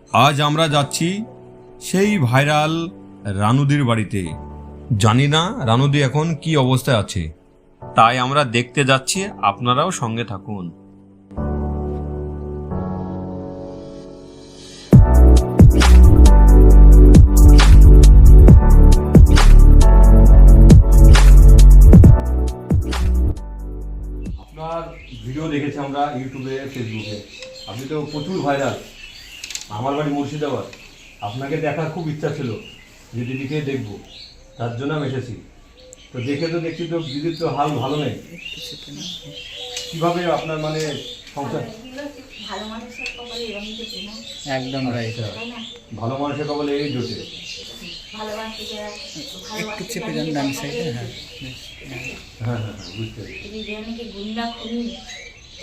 আজ আমরা যাচ্ছি সেই ভাইরাল রানুদির বাড়িতে। জানি না রানুদি এখন কি অবস্থায় আছে, তাই আমরা দেখতে যাচ্ছি, আপনারাও সঙ্গে থাকুন। আপনার ভিডিও দেখেছি আমরা ইউটিউবে, ফেসবুকে, আপনি তো প্রচুর ভাইরাল। আমার বাড়ি মুর্শিদাবাদ, আপনাকে দেখার খুব ইচ্ছা ছিল যে দিদিকে দেখবো, তার জন্য আমি এসেছি। তো দেখে তো দেখছি তো দিদির তো হাল ভালো নেই। কিভাবে আপনার মানে সংসার? ভালো মানুষের কপালে এরকম জোটে না। একদম রাইট। ভালো মানুষের কপালে এই জোটে। ভালোবাসতে যারা একটু চেপে যান ডান সাইডে। হ্যাঁ হ্যাঁ হ্যাঁ বুঝতে পেরেছি। যদি অনেকে গুন্ডা খুনি,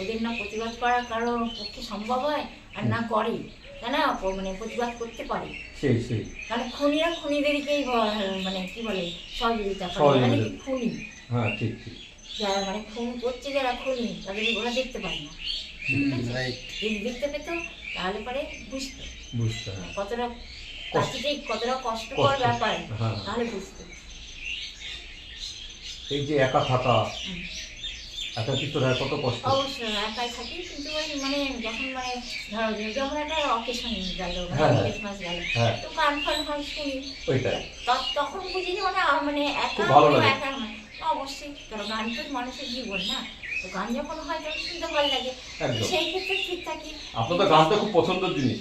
ওদের না প্রতিবাদ করা কারো পক্ষে সম্ভব হয় আর না করে, তাই না? মানে প্রতিবাদ করতে পারে, সেই সেই কারণ খুনিরা খুনিদেরকেই মানে কি বলে সহযোগিতা করে, মানে কি খুনি, হ্যাঁ ঠিক ঠিক। যারা মানে খুন করছে, যারা খুনি তাদের ওরা দেখতে পায় না। রাইট। যদি দেখতে পেত তাহলে পরে বুঝতো বুঝতে হয়। কতটা প্রাকৃতিক, কতটা কষ্টকর ব্যাপার, হ্যাঁ। তাহলে বুঝতো। এই যে একা থাকা, একাকিত্ব হয়, কত কষ্ট। অবশ্যই একাই থাকি, কিন্তু ওই মানে যখন মানে ধরো যেমন একটা অকেশন গেল, হ্যাঁ, ক্রিসমাস গেল, হ্যাঁ। তো গান ফান হয় শুনি, ওইটাই তখন বুঝিনি মানে মানে একা খুব ভালো লাগে। একা নয়। অবশ্যই কারণ গান তো মানুষের জীবন না, তো গান যখন হয় তখন শুনতে ভালো লাগে, একদম। সেই ক্ষেত্রে ঠিক থাকি। আপনার তো গান তো খুব পছন্দের জিনিস।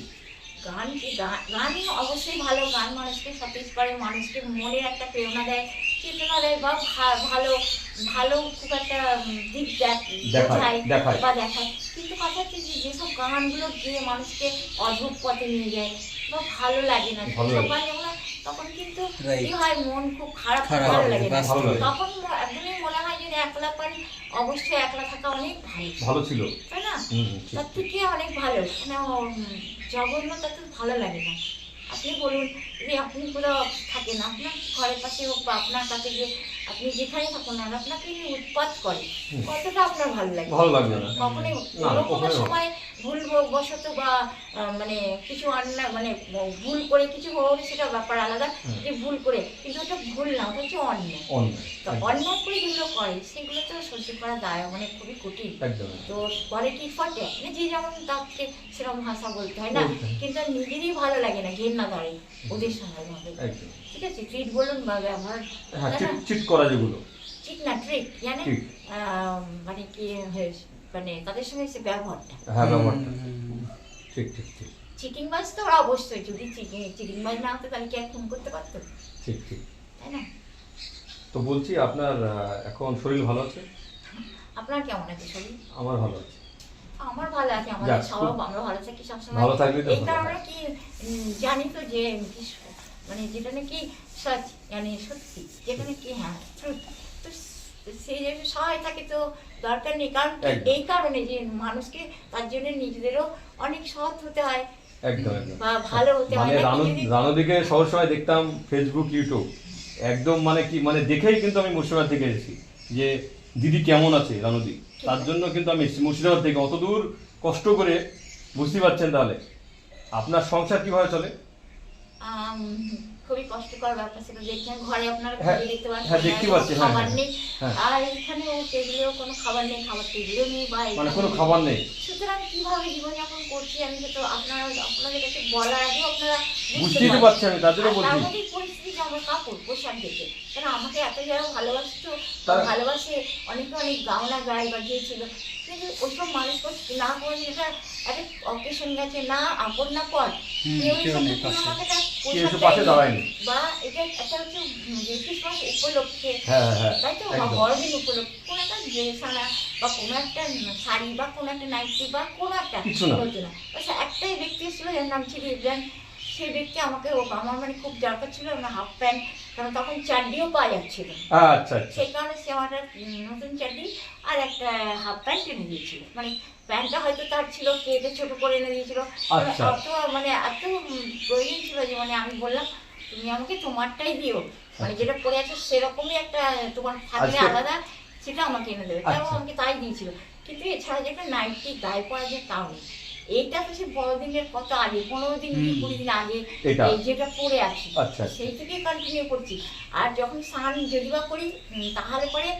গান কি গান অবশ্যই ভালো, গান মানুষকে সতেজ করে, মানুষকে মনের একটা প্রেরণা দেয়, চেতনা দেয়, বা ভালো ভালো খুব একটা দিক দেখায় বা দেখায়। কিন্তু কথা হচ্ছে যে যেসব গানগুলো গিয়ে মানুষকে অদ্ভুত পথে নিয়ে যায় বা ভালো লাগে না, সব গান যেমন তখন কিন্তু কি হয়, মন খুব খারাপ, ভালো লাগে না, তখন একদমই মনে হয় যে একলা পারি, অবশ্যই একলা থাকা অনেক ভালো ছিল, তাই না? তার থেকে অনেক ভালো, মানে জঘন্য তা তো ভালো লাগে না। আপনি বলুন যে আপনি কোথাও থাকেন, আপনার ঘরের পাশে হোক বা আপনার কাছে গিয়ে আপনি যেখানে থাকুন না, আপনাকে উৎপাত করে, কতটা আপনার ভালো লাগে? ভালো লাগবে না কখনোই কোনো সময় ভুল বশত বা মানে কিছু মানে ভুল করে কিছু হলে সেটা ব্যাপার আলাদা, যে ভুল করে, কিন্তু ওটা ভুল না, ওটা হচ্ছে অন্যায়। তো অন্যায় করে যেগুলো করে সেগুলো তো সহ্য করা দায় মানে খুবই কঠিন। তো পরে কি ফটে, যে যেমন তাকে সেরকম ভাষা বলতে হয় না, কিন্তু নিজেরই ভালো লাগে না, ঘেন্না ধরে ওদের সঙ্গে ভাবে। ঠিক আছে, ট্রিট বলুন বা ব্যবহার, চিট করা যেগুলো, ঠিক না, ট্রিট জানে মানে কি মানে তাদের সঙ্গে সে ব্যবহারটা, হ্যাঁ ব্যবহারটা ঠিক ঠিক ঠিক। চিটিং বাজ তো ওরা অবশ্যই, যদি চিটিং বাজ না হতো তাহলে কি আর খুন করতে পারতো? ঠিক ঠিক, তাই না? তো বলছি আপনার এখন শরীর ভালো আছে? আপনার কেমন আছে শরীর? আমার ভালো আছে। আমার ভালো আছে, আমাদের সবাই আমরা ভালো থাকি সবসময়, ভালো থাকলে তো এই কারণে কি জানি তো যে মানে যেটা নাকি সচ মানে সত্যি, যেটা নাকি হ্যাঁ ট্রুথ, তো সেই যে সহায় থাকে তো দরকার নেই, কারণ এই কারণে যে মানুষকে তার জন্য নিজেদেরও অনেক সৎ হতে হয়, একদম একদম, বা ভালো হতে হয়। রানুদিকে সবসময় দেখতাম ফেসবুক, ইউটিউব, একদম মানে কি মানে দেখেই কিন্তু আমি মুর্শিদাবাদ থেকে এসেছি যে দিদি কেমন আছে রানুদি, তার জন্য কিন্তু আমি এসেছি মুর্শিদাবাদ থেকে অত দূর কষ্ট করে। বুঝতে পারছেন তাহলে আপনার সংসার কিভাবে চলে? খুবই কষ্টকর ব্যাপার, সেটা দেখছেন ঘরে আপনারা দেখতে পাচ্ছেন খাবার নেই, আর এখানে টেবিলেও কোনো খাবার নেই, খাবার টেবিলেও নেই, বা মানে কোনো খাবার নেই, সুতরাং কিভাবে জীবনযাপন করছি আমি তো আপনাদের কাছে বলার আগেও আপনারা বুঝতেই পারছি, আমি তার জন্য বলছি। আমাদের পরিস্থিতি যে আমার কাপড় পোশাক দেখে, কেন আমাকে এত যারা ভালোবাসতো, ভালোবাসে, অনেকে অনেক গাওনা গায়ে বা গিয়েছিল, কিন্তু ওইসব মানুষ না করে যেটা একটা অকেশন গেছে, না আপন না পর, পাশে দাঁড়ায়নি, বা এটা একটা হচ্ছে ক্রিসমাস উপলক্ষে, তাই তো, বা একদম। বড়দিন উপলক্ষে কোনো একটা ড্রেস আনা বা কোনো একটা শাড়ি বা কোনো একটা নাইটি বা কোনো একটা বলতো না, একটাই ব্যক্তি ছিল যার নাম ছিল ইব্রাহিম, সেই ব্যক্তি আমাকে আমার মানে খুব দরকার ছিল, আমার হাফ প্যান্ট, কারণ তখন চাড্ডিও পাওয়া যাচ্ছিল, সেই কারণে সে আমার নতুন চাড্ডি আর একটা হাফ প্যান্ট এনে দিয়েছিল, মানে প্যান্টটা হয়তো তার ছিল, কেটে ছোট করে এনে দিয়েছিল, অত মানে এত প্রয়োজন ছিল যে মানে আমি বললাম তুমি আমাকে তোমারটাই দিও, মানে যেটা পরে আছে সেরকমই একটা তোমার থাকলে আলাদা, সেটা আমাকে এনে দেবে, তাও আমাকে তাই দিয়েছিল। কিন্তু এছাড়া যে একটা নাইটি গায়ে পরা যায় তাও নেই, এইটা তো সে বড়দিনের কত আগে 15 দিন কি 20 দিন আগে এটা? এই যেটা পরে আছি আচ্ছা। সেই থেকে কন্টিনিউ করছি। আর যখন স্নান যদি বা করি তাহলে পরে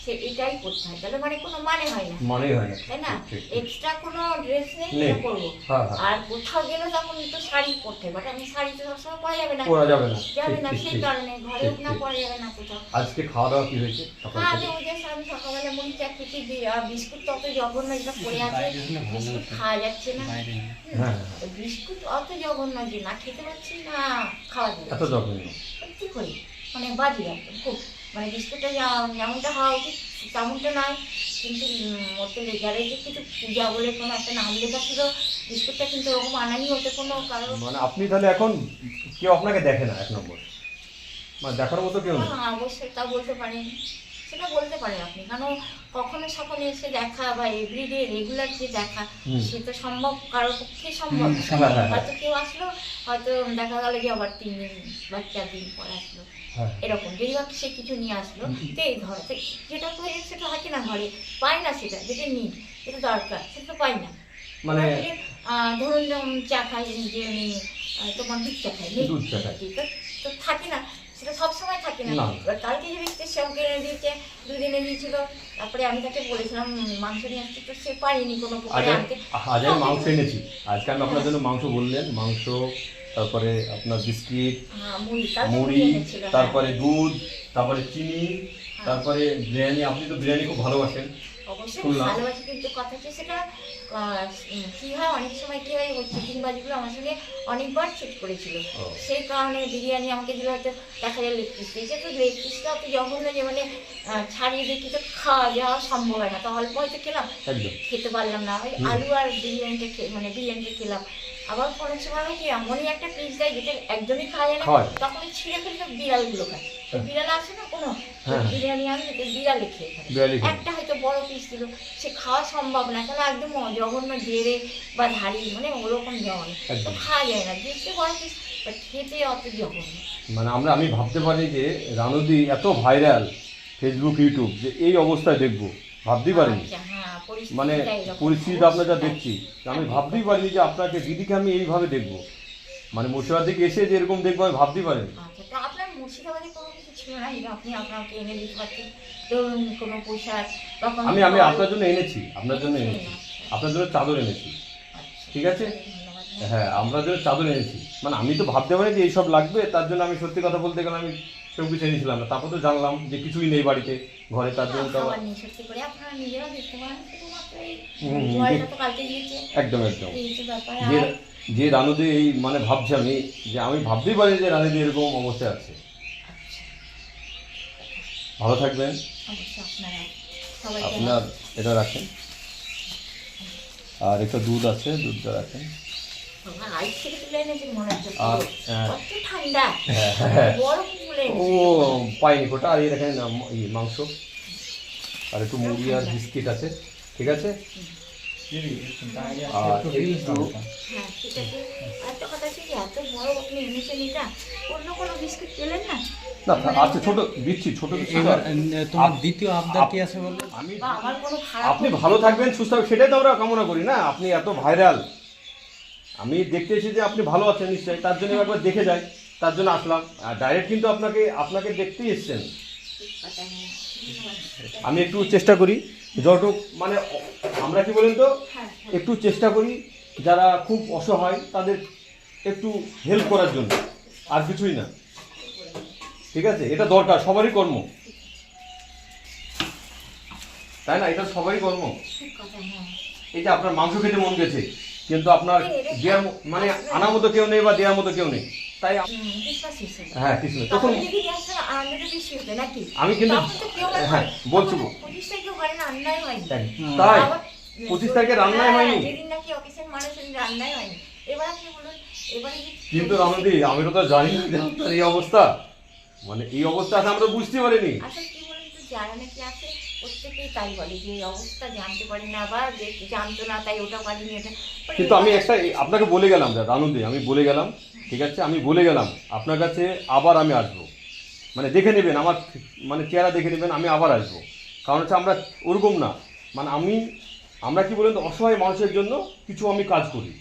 সে এটাই করতে হয়, তাহলে মানে কোনো মানে হয় না, মানেই হয় না। তাই না? ঠিক, ঠিক। এক্সট্রা কোনো ড্রেস নেই নেই। এটা করবো। হ্যাঁ, হ্যাঁ। আর কোথাও গেলে তখন তো শাড়ি পরতে হবে, বাট আমি শাড়ি তো সবসময় পরা যাবে না, পরা যাবে না। যাবে ঠিক, না, ঠিক, সেই ঠিক। কারণে ঘরেও ঠিক, না ঠিক। পরা যাবে না কোথাও। আজকে খাওয়া দাওয়া কি হয়েছে সকাল হ্যাঁ, থেকে? ওই যে আমি সকালবেলা মুড়ি চা খেতে দিই, আর বিস্কুট তো অত জঘন্য যেটা পড়ে আছে, বাইরে হলে ভালো বিস্কুট হতো। খাওয়া যাচ্ছে না। বাইরে না। হ্যাঁ, তো বিস্কুট অত জঘন্য যে না খেতে পারছি না খাওয়া এত যাচ্ছে জঘন্য। কি করি, মানে বাজে একদম খুব, মানে বিস্কুটটা যেমনটা হওয়া উচিত তেমনটা নয়, কিন্তু ওতে লেখারে যে কিছু পূজা বলে কোনো একটা নাম লেখা ছিল, বিস্কুটটা কিন্তু ওরকম আনানি ওতে কোনো কারণ মানে আপনি তাহলে এখন কেউ আপনাকে দেখে না, এক নম্বর মানে দেখার মতো কেউ নেই। হ্যাঁ, অবশ্যই তা বলতে পারেন, সেটা বলতে পারেন আপনি, কারণ কখনো সখনো এসে দেখা বা এভরিডে রেগুলার যে দেখা সে তো সম্ভব কারোর পক্ষে সম্ভব না। সম্ভব, হ্যাঁ, হ্যাঁ। হয়তো কেউ আসলো, হয়তো দেখা গেল যে আবার 3 দিন বা 4 দিন পরে আসলো, হ্যাঁ। এরকম যদি বা সে কিছু নিয়ে আসলো, তো এই ধর যেটা তো সেটা থাকে না ঘরে, পাই না, সেটা যেটা নিই যেটা দরকার সেটা তো পাই না। মানে ধরুন যেমন চা খাই যে আমি তোমার দুধ চা খাই, দুধ চা খাই। তো থাকে না, সেটা সবসময় থাকে না। না। এবার কালকে যে ব্যক্তি সে আমাকে এনে দিয়েছে, 2 দিন এনে দিয়েছিল, তারপরে আমি তাকে বলেছিলাম মাংস নিয়ে আসতে, তো সে পারেনি কোনো প্রকারে আনতে। আজ আমি মাংস এনেছি, আজকে আমি আপনার জন্য মাংস বললেন, মাংস, তারপরে আপনার বিস্কিট, হ্যাঁ, মুড়ি কালকে মুড়ি, এনেছিল, হ্যাঁ। তারপরে দুধ, তারপরে চিনি, তারপরে বিরিয়ানি। আপনি তো বিরিয়ানি খুব ভালোবাসেন। অবশ্যই শুনলাম। ভালোবাসি, কিন্তু কথা হচ্ছে সেটা কি হয়, অনেক সময় কি হয়, ওই চিটিংবাজিগুলো আমার সঙ্গে অনেকবার চেক করেছিল, ও। সেই কারণে বিরিয়ানি আমাকে দিলে হয়তো দেখা যায় লেগ পিস দিয়েছে, তো লেগ পিসটা অত জঘন্য যে মানে ছাড়িয়ে দিয়ে কিছু খাওয়া যাওয়া সম্ভব হয় না, তো অল্প হয়তো খেলাম, একদম। খেতে পারলাম না, ওই আলু আর বিরিয়ানিটা মানে বিরিয়ানিটা খেলাম। আবার কোনো সময় হয় কি এমনই একটা পিস দেয় যেটা একদমই খাওয়া যায় না, খাওয়া যায়। তখন ছিঁড়ে ফেললে বিড়ালগুলো খায়, তো বিড়াল আসে না কোনো, হ্যাঁ। বিরিয়ানি আনলে তো বিড়ালে খেয়ে ফেলে। বিরিয়ানি খাই। একটা হয়তো বড় পিস দিল, সে খাওয়া সম্ভব না, কেন একদম জঘন্য জেরে বা ধারি, মানে ওরকম জঘন্য, তো একদম। খাওয়া যায় না, দেখতে বড় পিস খেতে অত জঘন্য। মানে আমি ভাবতে পারি যে রানুদি এত ভাইরাল ফেসবুক ইউটিউব, যে এই অবস্থায় দেখবো ভাবতেই পারিনি। আচ্ছা, হ্যাঁ, মানে পরিস্থিতিটা এরকম। পরিস্থিতিটা আপনার যা অবশ্যই। দেখছি, আমি ভাবতেই পারিনি যে আপনাকে দিদিকে আমি এইভাবে দেখবো, মানে মুর্শিদাবাদ থেকে এসে যে এরকম দেখবো আমি ভাবতেই পারিনি। আচ্ছা, তো আপনার মুর্শিদাবাদে কোনো কিছু ছিল না যে আপনি আপনাকে এনে দিতে পারতেন, ধরুন কোনো পোশাক বা কোনো আমি ফল? আপনার জন্য এনেছি, আপনার জন্য এনেছি, আপনার জন্য চাদর এনেছি। আচ্ছা, ঠিক আছে? ধন্যবাদ। হ্যাঁ, আপনার জন্য চাদর এনেছি। মানে আমি তো ভাবতে পারি যে এইসব লাগবে, তার জন্য আমি সত্যি কথা বলতে গেলে আমি সব কিছু এনেছিলাম না, তারপর তো জানলাম যে কিছুই নেই বাড়িতে ঘরে, তার জন্য তো খাবার নেই, সত্যি করে আপনারা নিজেরাও দেখতে পারেন, শুধুমাত্র এই হুম, জলটা তো কালকে দিয়েছে, একদম একদম। এই হচ্ছে ব্যাপার। যে আর যে রানুদি এই মানে ভাবছি আমি, যে আমি ভাবতেই পারি যে রানুদি এরকম অবস্থায় আছে। ভালো থাকবেন। অবশ্যই আপনারা সবাই আপনার এটা রাখেন, আর একটা দুধ আছে, দুধটা রাখেন। আইস থেকে তুলে এনেছেন মনে হচ্ছে, আর কত ঠান্ডা, বরফ তুলে ও এনেছেন। পাইনি কোটা, আর এই দেখেন মাংস, আর একটু মুড়ি আর বিস্কিট আছে, ঠিক আছে? আর একটু হ্যাঁ, ঠিক আছে। একটা কথা হচ্ছে যে এত বড় আপনি এনেছেন, এটা অন্য কোনো বিস্কুট পেলেন না? না আচ্ছা, ছোট দিচ্ছি, ছোট দিচ্ছি। এবার তোমার দ্বিতীয় আবদার কি আছে বলো? আমি বা আমার কোনো খারাপ আপনি ভালো থাকবেন, সুস্থ থাকবেন, সেটাই তো আমরা কামনা করি না। আপনি এত ভাইরাল, আমি দেখতে এসেছি যে আপনি ভালো আছেন নিশ্চয়ই, তার জন্য একবার দেখে যাই, তার জন্য আসলাম। আর ডাইরেক্ট কিন্তু আপনাকে দেখতেই এসেছেন। কথা নেই। আমি একটু চেষ্টা করি যতটুকু, মানে আমরা কি বলেন তো, হ্যাঁ, একটু চেষ্টা করি যারা খুব অসহায় তাদের একটু হেল্প করার জন্য, আর কিছুই না। ঠিক আছে? এটা দরকার, সবারই কর্ম, তাই না? এটা সবারই কর্ম। ঠিক কথা, হ্যাঁ। এই যে আপনার মাংস খেতে মন গেছে, কিন্তু আপনার দেওয়ার মানে আনার মতো কেউ নেই বা দেওয়ার মতো কেউ নেই, তাই বিশ্বাস হিসেবে। হ্যাঁ কিছু নেই। তখন তখন যদি আসলে আনন্দটা বেশি হতো নাকি? আমি কিন্তু তখন তো কেউ আর হ্যাঁ বলছি, 25 তারিখেও ঘরে রান্নাই হয়নি। তাই আবার 25 তারিখে রান্নাই হ্যাঁ, হয়নি। যেদিন নাকি অফিসের মানুষ সেদিন রান্নাই হয়নি। এবার আপনি বলুন, এবারে যে কিন্তু রানুদি, আমি তো জানি না যে আপনার এই অবস্থা, মানে এই অবস্থা আছে আমরা বুঝতে পারিনি। আসলে কি বলুন তো, যারা নাকি আছে প্রত্যেকেই তাই বলে যে এই অবস্থা জানতে পারি না, বা যে জানতো না তাই ওটা পারিনি এটা। কিন্তু আমি একটা আপনাকে বলে গেলাম রানুদি, আমি বলে গেলাম, ঠিক আছে? আমি বলে গেলাম আপনার কাছে আবার আমি আসবো, মানে দেখে নেবেন আমার, মানে চেহারা দেখে নেবেন, আমি আবার আসবো। কারণ হচ্ছে আমরা ওরকম না, মানে আমরা কি বলেন তো, অসহায় মানুষের জন্য কিছু আমি কাজ করি।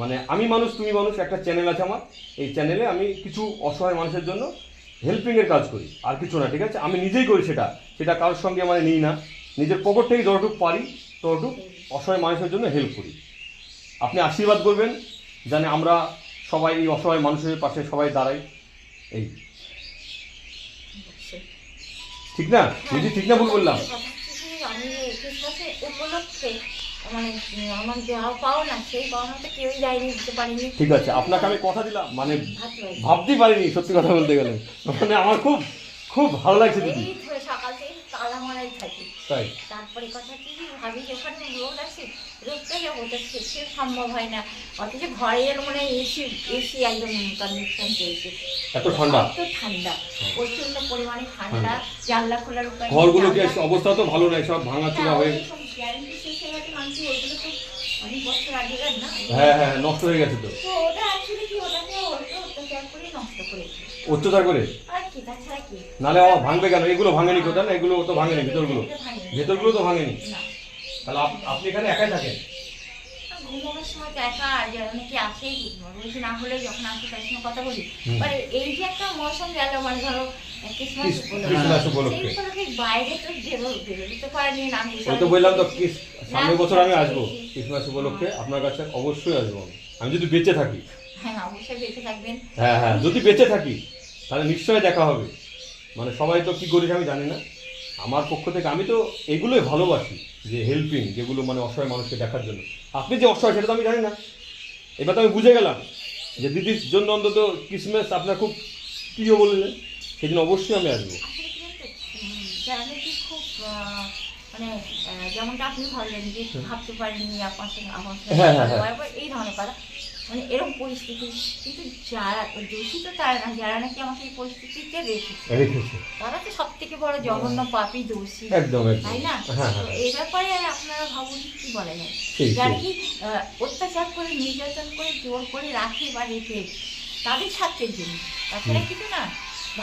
মানে আমি মানুষ তুমি মানুষ একটা চ্যানেল আছে আমার, এই চ্যানেলে আমি কিছু অসহায় মানুষের জন্য হেল্পিংয়ের কাজ করি, আর কিছু না, ঠিক আছে? আমি নিজেই করি সেটা, সেটা কারোর সঙ্গে মানে নিই না, নিজের পকেট থেকে যতটুকু পারি ততটুকু অসহায় মানুষের জন্য হেল্প করি। আপনি আশীর্বাদ করবেন যেন আমরা সবাই এই অসহায় মানুষের পাশে সবাই দাঁড়াই। এই ঠিক না দিদি, ঠিক না ভুল বললাম? আমি ক্রিসমাসের উপলক্ষে মানে আমার যা পাওনা সেই পাওনাটা কেউই যায়নি, দিতে পারিনি। ঠিক আছে, আপনাকে আমি কথা দিলাম, মানে ভাবতে পারিনি। ভাবতেই পারিনি, সত্যি কথা বলতে গেলে মানে আমার খুব খুব ভালো লাগছে দিদি। এই তো সকাল থেকে তালা মারাই থাকি। তাই তারপরে কথা কি ভাবি যখন রোদ আসে রোদটা যাবো তো সে সম্ভব হয় না, অথচ ঘরে এর মানে এসি এসি একদম কন্ডিশন চলছে, এত ঠান্ডা, এত ঠান্ডা, প্রচন্ড পরিমাণে ঠান্ডা, জানলা খোলার উপায় নেই, ঘরগুলো কি জানলা- অবস্থা তো ভালো নয়, সব ভাঙাচোরা হয়ে, ওই সব গ্যারান্টি শেষ হয়ে গেছে মানছি, ওইগুলো তো অনেক বছর আগেকার না। হ্যাঁ হ্যাঁ নষ্ট হয়ে গেছে তো, তো ওটা অ্যাকচুয়ালি কি ওটাকে ওটা অত্যাচার করে নষ্ট করেছে, অত্যাচার করে। আর কি তাছাড়া কি? নাহলে আবার ভাঙবে কেন? এগুলো ভাঙেনি কোথায় না, এগুলো তো ভাঙেনি, ভেতরগুলো ভেতরগুলো তো ভাঙেনি। না। তাহলে আপনি এখানে একাই থাকেন? ঘুমানোর সময় তো একা, আর অনেকে আসেই বলছি না হলে যখন আসি তার সঙ্গে কথা বলি। মানে এই যে একটা মৌসুম গেল, মানে ধরো ক্রিসমাস ক্রিসমাস উপলক্ষে। সেই উপলক্ষে বাইরে তো বেরোতে পারিনি না। আমি ওই তো বললাম তো, সামনের বছর আমি আসবো ক্রিসমাস উপলক্ষে, আপনার কাছে অবশ্যই আসবো আমি যদি বেঁচে থাকি। হ্যাঁ অবশ্যই বেঁচে থাকবেন। হ্যাঁ হ্যাঁ, যদি বেঁচে থাকি তাহলে নিশ্চয়ই দেখা হবে। মানে সবাই তো কী করিস আমি জানি না, আমার পক্ষ থেকে আমি তো এগুলোই ভালোবাসি, যে হেল্পিং, যেগুলো মানে অসহায় মানুষকে দেখার জন্য। আপনি যে অসহায় সেটা তো আমি জানি না, এবার তো আমি বুঝে গেলাম যে দিদির জন্য অন্তত ক্রিসমাস আপনার খুব প্রিয় বললেন, সেই জন্য অবশ্যই আমি আসবো। আসলে কি জানেন তো, যারা নাকি খুব মানে যেমনটা আপনি ভাবলেন যে ভাবতে পারেননি আপনার সঙ্গে হ্যাঁ, হ্যাঁ, হ্যাঁ। বারবার এই ধরনের কথা, মানে এরকম পরিস্থিতি, কিন্তু যারা দোষী তো তারা না, যারা নাকি আমাকে এই পরিস্থিতিতে রেখেছে রেখেছে তারা তো সব থেকে বড় জঘন্য পাপী দোষী, একদম একদম। তাই না? হ্যাঁ তো হ্যাঁ এই ব্যাপারে আপনারা ভাবুন কি বলা যায়, ঠিক, যারা ঠিক। কি অত্যাচার করে নির্যাতন করে জোর করে রাখে বা রেখে তাদের স্বার্থের জন্য, তাছাড়া কিছু না,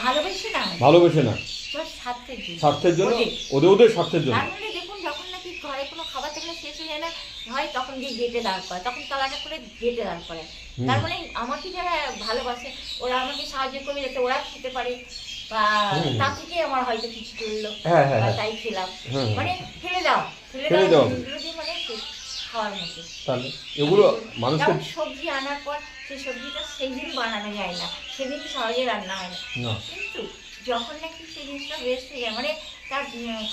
ভালোবেসে না, ভালোবেসে না, just স্বার্থের জন্য, স্বার্থের জন্য, ওদের। ওদের স্বার্থের জন্য। তার মানে দেখুন যখন নাকি ঘরে কোনো খাবার থাকলে শেষ হয়ে যায় না হয়, তখন গিয়ে গেটে দাঁড় করে, তখন তালাটা করে গেটে দাঁড় করে। তার মানে আমাকে যারা ভালোবাসে ওরা আমাকে সাহায্য করবে যাতে ওরা খেতে পারে, বা তার থেকে আমার হয়তো কিছু চললো, হ্যাঁ, হ্যাঁ, বা হ্যাঁ। তাই খেলাম, হুম। মানে ফেলে দাও, ফেলে ফেলে দেওয়া। দাও জিনিসগুলো দিয়ে মানে খাওয়ার মতো। তাহলে এগুলো মানুষকে যেমন সবজি আনার পর সেই সবজিটা সেই দিন বানানো যায় না, সেদিন সহজে রান্না হয় না, না, কিন্তু যখন নাকি সেই জিনিসটা বেস্ট হয়ে যায়, মানে তার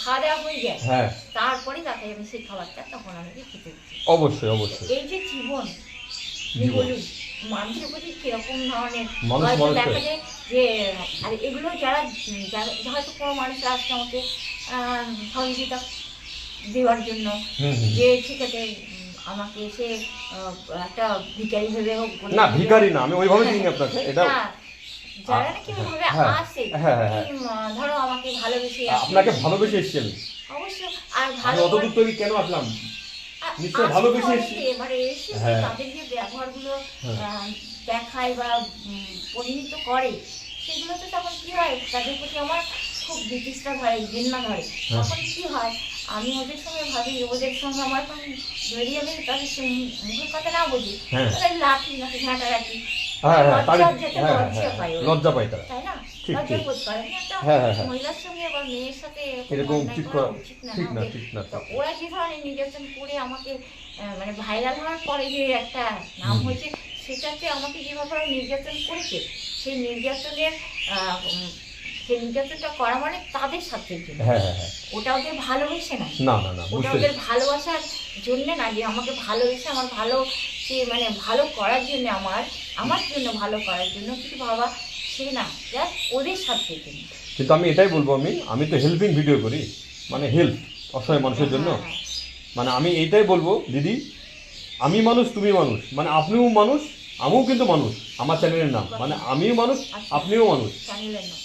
খাওয়া দাওয়া হয়ে যায়, হ্যাঁ তারপরে তাকে আমি সেই খাবারটা তখন আমাকে খেতে দিচ্ছি। অবশ্যই অবশ্যই। এই যে জীবন, জীবন। বলুন মানুষের প্রতি কিরকম ধরনের, মানুষ হয়তো মানুষের। দেখা যায় যে আর এগুলো যারা হয়তো কোনো মানুষ আসছে আমাকে সহযোগিতা দেওয়ার জন্য, হুম, হুম। যে ঠিক আছে আমাকে এসে একটা ভিখারি ভেবে হোক বলে না দিল। ভিখারি না, আমি ওইভাবে দিইনি আপনাকে, এটা না, যারা নাকি ওইভাবে হ্যাঁ, আসে, হ্যাঁ, হ্যাঁ, হ্যাঁ। ধরো আমাকে ভালোবেসে আসে। আপনাকে ভালোবেসে এসেছি আমি। অবশ্য আর আমি ভালো অত দূর তৈরি কেন আসলাম? নিশ্চয়ই ভালোবেসে এসেছি। এবারে এসে হ্যাঁ। তাদের যে ব্যবহারগুলো হ্যাঁ। দেখায় বা পরিণত করে, সেগুলো তো তখন কি হয়, তাদের প্রতি আমার খুব বিতৃষ্ণা ধরে, ঘৃণা ধরে। হ্যাঁ। তখন কি হয়, আমি ওদের সঙ্গে ভাবি, ওদের সঙ্গে আমার যদি আমি তাদের মুখের কথা না বুঝি, হ্যাঁ। তাহলে লাঠি নাকি ঝাঁটা রাখি, হ্যাঁ হ্যাঁ তাহলে লজ্জা যেতে হ্যাঁ লজ্জা হ্যাঁ পায় ওরা। লজ্জা পাই তারা। তাই না? ঠিক, লজ্জা ঠিক। বোধ করে না, একটা হ্যাঁ, হ্যাঁ, হ্যাঁ। মহিলার সঙ্গে বা মেয়ের সাথে এরকম অন্যায় ঠিক করা করা উচিত না, ঠিক না, ওদের। ঠিক না। তো ওরা যে ধরনের নির্যাতন করে আমাকে মানে ভাইরাল হওয়ার পরে যে একটা নাম হয়েছে, সেটাতে আমাকে যেভাবে ওরা নির্যাতন করেছে, সেই নির্যাতনের সেই নির্যাতনটা করা মানে তাদের স্বার্থের জন্য, হ্যাঁ হ্যাঁ হ্যাঁ। ওটা ওদের ভালোবেসে না, না না না, ওটা বুঝতে ওদের ভালোবাসার জন্য না, যে আমাকে ভালোবেসে আমার ভালো, সে মানে ভালো করার জন্য, আমার জন্য ভালো করার জন্য কিছু বাবা, সে না, জাস্ট ওদের স্বার্থের জন্য। কিন্তু আমি এটাই বলবো, আমি তো হেল্পিং ভিডিও করি, মানে হেল্প অসহায় মানুষের জন্য। হ্যাঁ, মানে আমি এইটাই বলবো দিদি, আমি মানুষ তুমি মানুষ, মানে আপনিও মানুষ আমিও কিন্তু মানুষ। আমার চ্যানেলের নাম মানে আমিও মানুষ আপনিও মানুষ, চ্যানেলের নাম।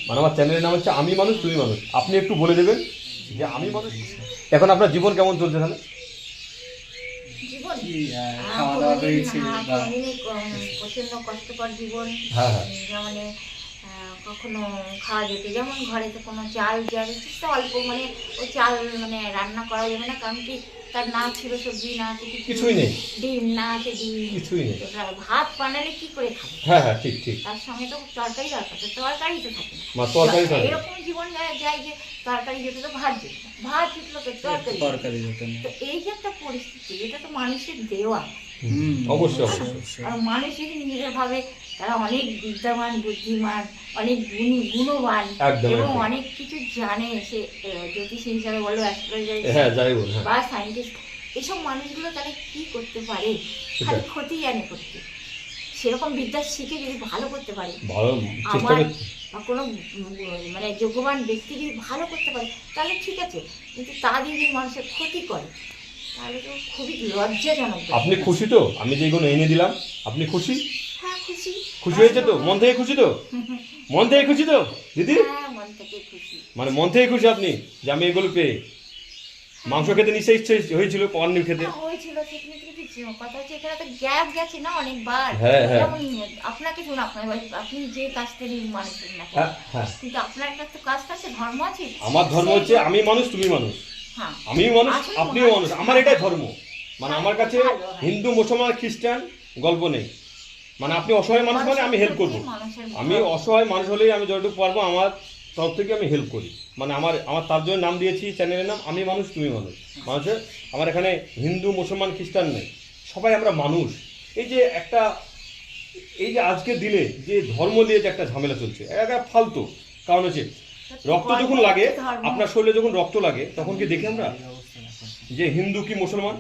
মানে আমার চ্যানেলের নাম হচ্ছে আমি মানুষ তুমি মানুষ। আপনি একটু বলে দেবেন যে আমি মানুষ। এখন আপনার জীবন কেমন চলছে তাহলে? জীবন খাওয়া দাওয়া হয়েছে বা কোনোদিনই প্রচন্ড কষ্টকর জীবন, হ্যাঁ হ্যাঁ মানে কখনো খাওয়া যেত, যেমন ঘরেতে কোনো চাল তো অল্প, মানে ওই চাল মানে রান্না করা যাবে না, কারণ কি তার না ছিল সবজি, না আছে কিছুই নেই, ডিম না আছে ডিম, কিছুই নেই। ভাত বানালে কি করে খাবে? হ্যাঁ হ্যাঁ, ঠিক ঠিক। তার সঙ্গে তো তরকারি দরকার, তো তরকারি তো থাকে না। তরকারি থাকে না। এরকম জীবন যায় যে তরকারি যেত তো ভাত যেত না, ভাত জুটলো তো তরকারি যেত না। তো এই যে একটা পরিস্থিতি, এটা তো মানুষের দেওয়া। অবশ্যই আর মানুষ যদি নিজেরা ভাবে তারা অনেক বিদ্যামান, বুদ্ধিমান, অনেক গুণবান একদম, এবং একদম। অনেক কিছু জানে, সে জ্যোতিষী হিসাবে বলো, অ্যাস্ট্রোলজার, হ্যাঁ, যাই বল, হ্যাঁ। বা সায়েন্টিস্ট, এসব মানুষগুলো তারা কি করতে পারে? খালি ক্ষতি জানে করতে। সেরকম বিদ্যা শিখে যদি ভালো করতে পারে, ভালো চেষ্টা আমার করছি। বা কোনো মানে যোগ্যবান ব্যক্তি যদি ভালো করতে পারে তাহলে ঠিক আছে, কিন্তু তা যদি মানুষের ক্ষতি করে তাহলে তো খুবই লজ্জাজনক। আপনি খুশি তো আমি যেগুলো এনে দিলাম? আপনি খুশি? হ্যাঁ, খুশি। খুশি হয়েছে তো? মন থেকে খুশি তো? মন থেকে খুশি তো দিদি? হ্যাঁ, মন থেকে খুশি। মানে মন থেকে খুশি আপনি যে আমি এগুলো পেয়ে? মাংস খেতে নিশ্চয়ই ইচ্ছে হয়েছিল, পনির খেতে? হ্যাঁ, হয়েছিল, সেখানে কিছু কথা হচ্ছে, এখানে তো গ্যাপ গেছে না অনেকবার। হ্যাঁ, হ্যাঁ। যেমন আপনাকে শুনুন, আপনি যে কাজ থেকে মানুষের না, হ্যাঁ হ্যাঁ। কিন্তু আপনার একটা তো কাজ আছে, ধর্ম আছে। আমার ধর্ম হচ্ছে আমি মানুষ, তুমি মানুষ। হ্যাঁ, আমিও মানুষ, আসলে আপনিও মানুষ, আমার এটাই ধর্ম। মানে আমার কাছে ভালো, হ্যাঁ। হিন্দু, মুসলমান, খ্রিস্টান গল্প নেই। মানে আপনি অসহায় মানুষ মানে আমি হেল্প করবো। আমি অসহায় মানুষ হলেই আমি যতটুকু পারবো আমার তরফ থেকে আমি হেল্প করি। মানে আমার তার জন্য নাম দিয়েছি চ্যানেলের নাম, আমি মানুষ তুমি মানুষ। মানুষের আমার এখানে হিন্দু, মুসলমান, খ্রিস্টান নেই, সবাই আমরা মানুষ। এই যে আজকের দিনে যে ধর্ম নিয়ে যে একটা ঝামেলা চলছে, একটা ফালতু। কারণ হচ্ছে রক্ত যখন লাগে, আপনার শরীরে যখন রক্ত লাগে, তখন কি দেখি আমরা যে হিন্দু কি মুসলমান?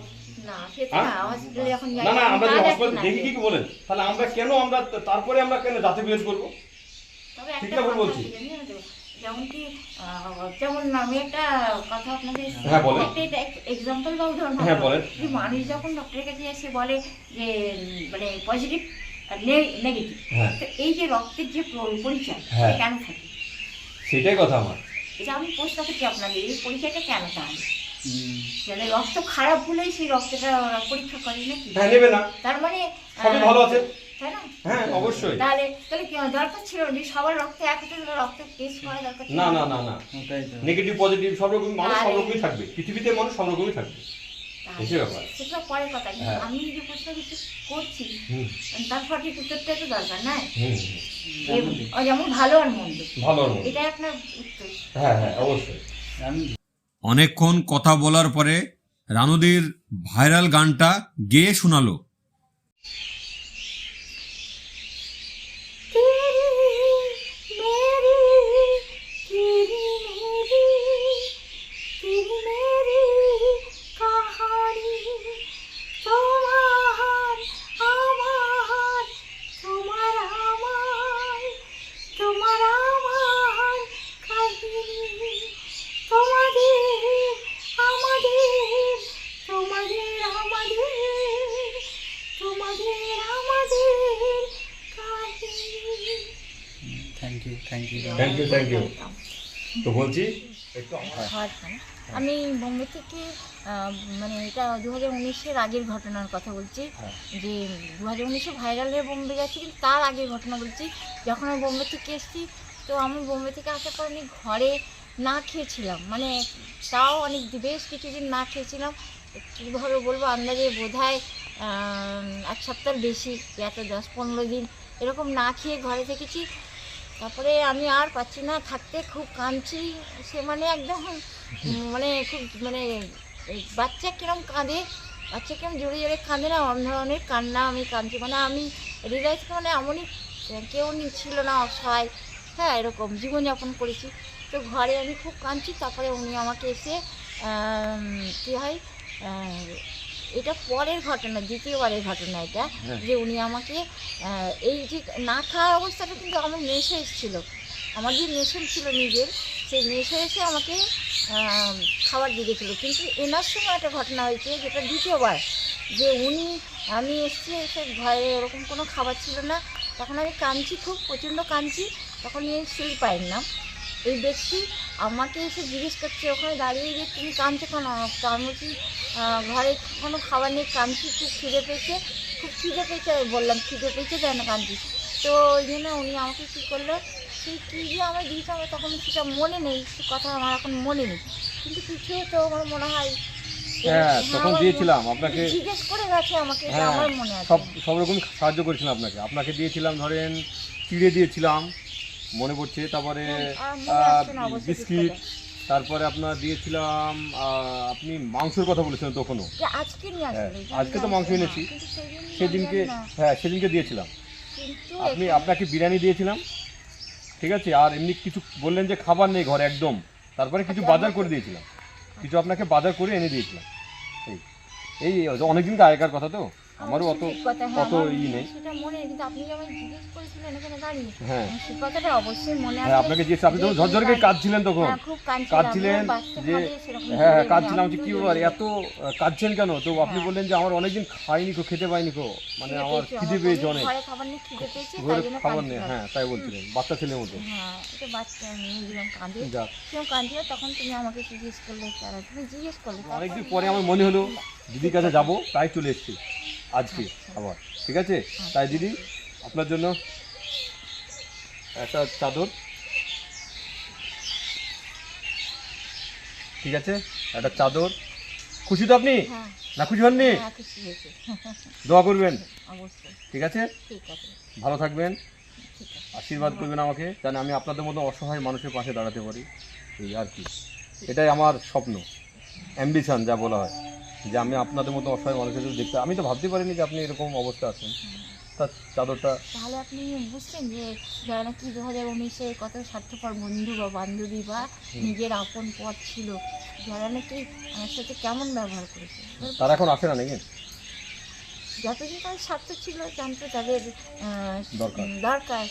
না, সেটা হ্যাঁ? না, হসপিটালে যখন যাই না না, আমরা তা যে দেখি হসপিটাল না। দেখি কি বলেন, তাহলে আমরা তারপরে আমরা কেন জাতি বিরোধ করবো? তবে ঠিক একটা আছে, কথা বলছি। আছে, জানেন তো, যেমন কি যেমন আমি একটা কথা আপনাদের হ্যাঁ, বলেন। একটা এক্সাম্পল বা উদাহরণ হ্যাঁ, বলবো। বলেন। যে মানুষ যখন ডক্টরের কাছে এসে বলে যে মানে পজিটিভ আর নেগেটিভ, হ্যাঁ। তো এই যে রক্তের যে পরিচয়, হ্যাঁ। এটা কেন থাকে? সেটাই কথা আমার। এটা আমি প্রশ্ন করছি আপনাদের, এই পরিচয়টা কেন তাহলে? যাতে রক্ত খারাপ হলেই সেই রক্তটা ওরা পরীক্ষা করে নাকি? হ্যাঁ, নেবে না, তার মানে সবই ভালো আছে। তাই না? হ্যাঁ, অবশ্যই। তাহলে কি দরকার ছিল যে সবার রক্তে এক হতে রক্ত টেস্ট করা দরকার ছিল? না না না না, ওটাই তো। নেগেটিভ পজিটিভ সব রকম মানুষ সব তাহলে- রকমই থাকবে, পৃথিবীতে মানুষ সব রকমই থাকবে। তাহলে এসে ব্যাপার। সেটা পরের কথা, কিন্তু হ্যাঁ। আমি যে প্রশ্ন কিছু করছি হুম তার সঠিক উত্তরটা তো দরকার, না? হুম। যেমন ভালো আর মন্দ, ভালো আর মন্দ। এটাই আপনার উত্তর। হ্যাঁ হ্যাঁ, অবশ্যই। অনেকক্ষণ কথা বলার পরে রানুদির ভাইরাল গানটা গেয়ে শোনালো। Thank you, thank you. Thank you. তো বলছি একটু আমি বোম্বে থেকে মানে এটা 2019-এর আগের ঘটনার কথা বলছি, যে 2019-এ ভাইরাল হয়ে বোম্বে যাচ্ছি, কিন্তু তার আগের ঘটনা বলছি। যখন আমি বোম্বে থেকে এসেছি, তো আমি বোম্বে থেকে আসার পর আমি ঘরে না খেয়েছিলাম, মানে তাও অনেক বেশ কিছুদিন না খেয়েছিলাম। কীভাবে বলবো, আন্দাজে বোধহয় 1 সপ্তাহের বেশি, এত 10-15 দিন এরকম না খেয়ে ঘরে থেকেছি। তারপরে আমি আর পাচ্ছি না থাকতে, খুব কাঁদছি। সে মানে একদম মানে খুব মানে বাচ্চা কিরম কাঁদে, বাচ্চা কিরম জোরে জোরে কাঁদে না, অন্য ধরনের কান্না আমি কাঁদছি। মানে আমি হৃদয় থেকে মানে এমনই কেউ ছিল না, অসহায়, হ্যাঁ, এরকম জীবনযাপন করেছি। তো ঘরে আমি খুব কাঁদছি। তারপরে উনি আমাকে এসে কী হয়, এটা পরের ঘটনা, দ্বিতীয়বারের ঘটনা এটা, যে উনি আমাকে এই যে না খাওয়ার অবস্থাটা, কিন্তু আমার মেসো এসেছিলো, আমার যে মেশিন ছিল নিজের, সেই মেসো এসে আমাকে খাবার দিয়ে গেছিলো। কিন্তু এনার সময় একটা ঘটনা হয়েছে, যেটা দ্বিতীয়বার, যে আমি এসেছি, এসে ঘরে ওরকম কোনো খাবার ছিল না। তখন আমি কাঁদছি, খুব প্রচণ্ড কাঁদছি। তখন এই সিঁড়ি পাইন না, এই ব্যক্তি আমাকে এসে জিজ্ঞেস করছে ওখানে দাঁড়িয়ে, যে তুমি কাঁদছো কেন? আমি বলছি ঘরে কোনো খাবার নেই, কাঁদছি, খুব খিদে পেয়েছে। বললাম খিদে পেয়েছে, তাই না কাঁদছি। তো ওই জন্য উনি আমাকে কী করলো, সেই কী যে আমার দিয়েছে আমার তখন সেটা মনে নেই, সে কথা আমার এখন মনে নেই, কিন্তু কিছু তো আমার মনে হয় হ্যাঁ তখন আমার দিয়েছিলাম আপনাকে, জিজ্ঞেস করে গেছে আমাকে, এটা হ্যাঁ আমার মনে আছে। সব রকম সাহায্য করেছিলাম আপনাকে দিয়েছিলাম, ধরেন চিড়ে দিয়েছিলাম মনে পড়ছে, তারপরে মনে আসছে না অবশ্যই বিস্কিট, তারপরে আপনার দিয়েছিলাম আপনি মাংসের কথা বলেছিলেন তখনও। যে আজকে নিয়ে আসলে আজকে তো মাংস এনেছি, কিন্তু সেদিনকে হ্যাঁ সেদিনকে দিয়েছিলাম। কিন্তু আপনাকে বিরিয়ানি দিয়েছিলাম, ঠিক আছে, আর এমনি কিছু বললেন যে খাবার নেই ঘরে একদম, তারপরে কিছু বাজার করে দিয়েছিলাম, কিছু আপনাকে বাজার করে এনে দিয়েছিলাম। এই অনেকদিন আগেকার কথা তো, আমারও অত নেই। সেটা মনে, কিন্তু আপনি যে আমায় জিজ্ঞেস করেছিলেন এখানে দাঁড়িয়ে, হ্যাঁ সে কথাটা অবশ্যই মনে আছে। হ্যাঁ আপনাকে যে আপনি তখন ঝরঝরে কাঁদছিলেন তখন, হ্যাঁ, খুব কাঁদছিলেন যে হ্যাঁ কাঁদছিলাম যে কি ব্যাপার এত কাঁদছেন কেন, তো আপনি বললেন যে আমার অনেকদিন খাইনি কো, খেতে পাইনি কো, মানে আমার খিদে পেয়েছে অনেক, ঘরে খাবার নেই, খিদে পেয়েছে, তাই ঘরে জন্য খাবার নেই, কাঁদছিলাম। হ্যাঁ তাই বলছিলেন বাচ্চা ছেলের মতো। হ্যাঁ, এটা বাচ্চা মেয়ে যেরকম কাঁদে যাক সেরকম কাঁদছিল, তখন তুমি আমাকে জিজ্ঞেস করলে, তারা তুমি জিজ্ঞেস করলে, অনেকদিন পরে আমার মনে হলো দিদির কাছে যাব, তাই চলে এসেছি আজকে আবার, ঠিক আছে। তাই দিদি আপনার জন্য একটা চাদর, ঠিক আছে, একটা চাদর। খুশি তো আপনি? হ্যাঁ না খুশি হননি? হ্যাঁ, খুশি হয়েছে। দোয়া করবেন, অবশ্যই, ঠিক আছে, ঠিক আছে, ভালো থাকবেন, ঠিক আছে। আশীর্বাদ করবেন আমাকে, যেন আমি আপনাদের মতো অসহায় মানুষের পাশে দাঁড়াতে পারি, এই আর কি। এটাই আমার স্বপ্ন, অ্যাম্বিশন যা বলা হয়, যে আমি আপনাদের মতো অসহায় মানুষের দেখতে, আমি তো ভাবতে পারিনি যে আপনি এরকম অবস্থা আছেন। তার চাদরটা তাহলে আপনি বুঝছেন যে যারা নাকি 2019-এ কত স্বার্থপর বন্ধু বা বান্ধবী বা নিজের আপন পথ ছিল, যারা নাকি আমার সাথে কেমন ব্যবহার করেছে, তারা এখন আসে না নাকি? যতদিন তাদের স্বার্থ ছিল, জানতো তাদের দরকার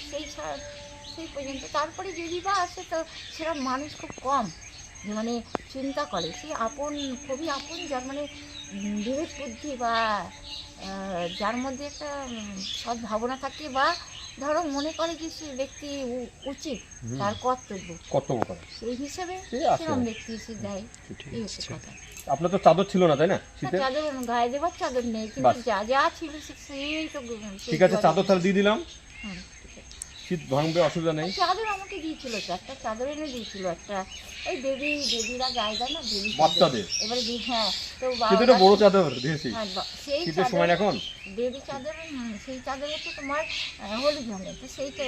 সেই পর্যন্ত, তারপরে যদি বা আসে তো সেটা মানুষ খুব কম যে মানে চিন্তা করে, সে আপন খুবই আপন, যার মানে বিবেক বুদ্ধি বা যার মধ্যে একটা সৎ ভাবনা থাকে, বা ধরো মনে করে যে সে ব্যক্তি উচিত, তার কর্তব্য করে সেই হিসেবে সে আসে। সেরকম ব্যক্তি এসে দেয়, এই হচ্ছে কথা। আপনার তো চাদর ছিল না তাই না শীতে? চাদর গায়ে দেবার চাদর নেই, কিন্তু যা যা ছিল সেই তো ঠিক আছে, চাদর তাহলে দিয়ে দিলাম, হুম, শীত ভাঙবে, অসুবিধা নেই। চাদর আমাকে দিয়েছিল তো, একটা চাদর এনে দিয়েছিল, একটা ওই বেবিরা গায়ে দেয় না, বেবি বাচ্চাদের এবারে হ্যাঁ, তো কিন্তু এটা বড় চাদর দিয়েছি হ্যাঁ, সেই শীতের সময় এখন। বেবি চাদর, সেই চাদর হচ্ছে তোমার হলুদ রঙের, তো সেইটা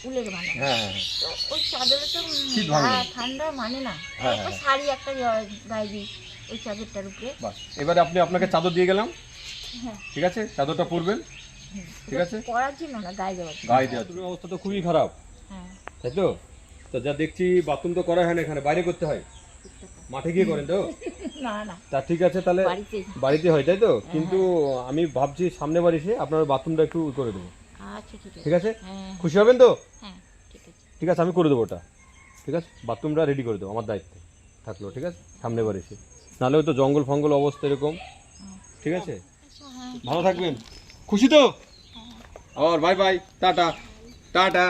উলের বানানো, হ্যাঁ তো ওই চাদরে তো শীত ভাঙে না। ঠান্ডা মানে না, হ্যাঁ, একটা শাড়ি একটা গায়ে দিই ওই চাদরটার উপরে। বাস, এবারে আপনাকে চাদর দিয়ে গেলাম, হ্যাঁ, ঠিক আছে, চাদরটা পরবেন, ঠিক আছে, পরার জন্য না, গায়ে দেওয়ার জন্য। গায়ে দেওয়ার অবস্থা তো খুবই খারাপ, হ্যাঁ, তাই তো। তো যা দেখছি বাথরুম তো করা হয় না এখানে, বাইরে করতে হয়, মাঠে গিয়ে করেন তো? না না, তা ঠিক আছে, তাহলে বাড়িতেই। বাড়িতে হয় তাই তো, কিন্তু আমি ভাবছি সামনে বাড়ি এসে আপনার বাথরুমটা একটু করে দেবো, আচ্ছা ঠিক আছে, ঠিক আছে, হ্যাঁ খুশি হবেন তো? হ্যাঁ, ঠিক আছে, ঠিক আছে, আমি করে দেবো ওটা, ঠিক আছে, বাথরুমটা রেডি করে দেবো, আমার দায়িত্ব থাকলো, ঠিক আছে, সামনে বাড়ি এসে, নাহলে ওই তো জঙ্গল ফঙ্গল অবস্থা এরকম, ঠিক আছে, আচ্ছা, হ্যাঁ, ভালো থাকবেন, খুশি তো? আর বাই বাই, টাটা টাটা।